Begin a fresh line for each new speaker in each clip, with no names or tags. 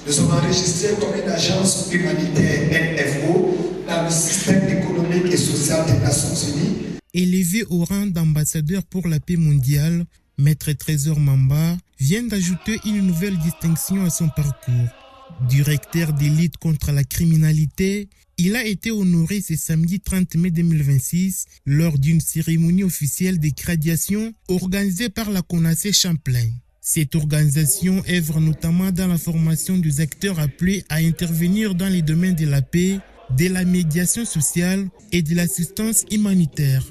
Nous sommes enregistrés comme une agence humanitaire NFO dans le système économique et social des Nations Unies.
Élevé au rang d'ambassadeur pour la paix mondiale, Maître Trésor Mamba vient d'ajouter une nouvelle distinction à son parcours. Directeur d'élite contre la criminalité, il a été honoré ce samedi 30 mai 2026 lors d'une cérémonie officielle de graduation organisée par la CONACE Champlain. Cette organisation œuvre notamment dans la formation des acteurs appelés à intervenir dans les domaines de la paix, de la médiation sociale et de l'assistance humanitaire.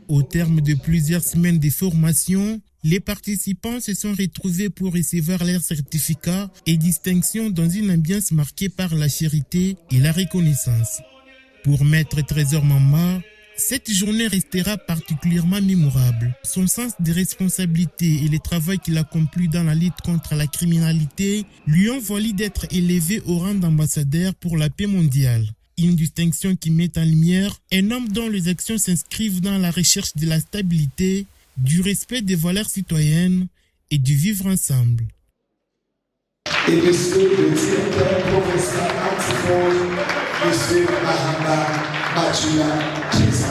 Au terme de plusieurs semaines de formation, les participants se sont retrouvés pour recevoir leurs certificats et distinctions dans une ambiance marquée par la charité et la reconnaissance. Pour Maître Trésor Mamba, cette journée restera particulièrement mémorable. Son sens de responsabilité et le travail qu'il accomplit dans la lutte contre la criminalité lui ont valu d'être élevé au rang d'ambassadeur pour la paix mondiale. Une distinction qui met en lumière un homme dont les actions s'inscrivent dans la recherche de la stabilité, du respect des valeurs citoyennes et du vivre ensemble.
Et monsieur le directeur professeur Antiphone, monsieur Mahama Matula Jésus.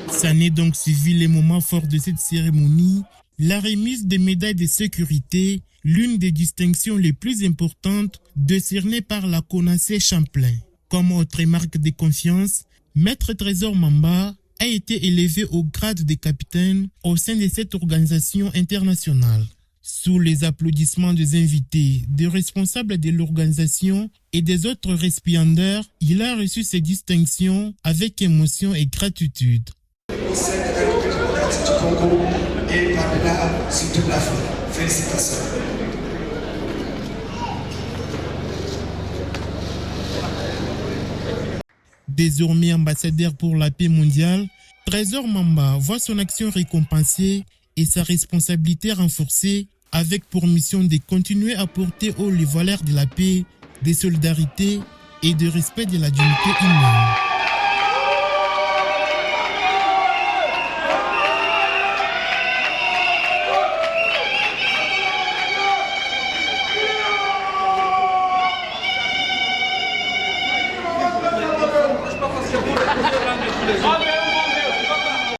Ça n'est donc suivi les moments forts de cette cérémonie, la remise des médailles de sécurité, l'une des distinctions les plus importantes décernées par la CONACE Champlain. Comme autre marque de confiance, Maître Trésor Mamba a été élevé au grade de capitaine au sein de cette organisation internationale. Sous les applaudissements des invités, des responsables de l'organisation et des autres récipiendaires, il a reçu ces distinctions avec émotion et gratitude.
Au sein de la République démocratique du Congo et par-delà sur toute l'Afrique. Félicitations.
Désormais ambassadeur pour la paix mondiale, Trésor Mamba voit son action récompensée et sa responsabilité renforcée avec pour mission de continuer à porter haut les valeurs de la paix, de solidarité et de respect de la dignité humaine.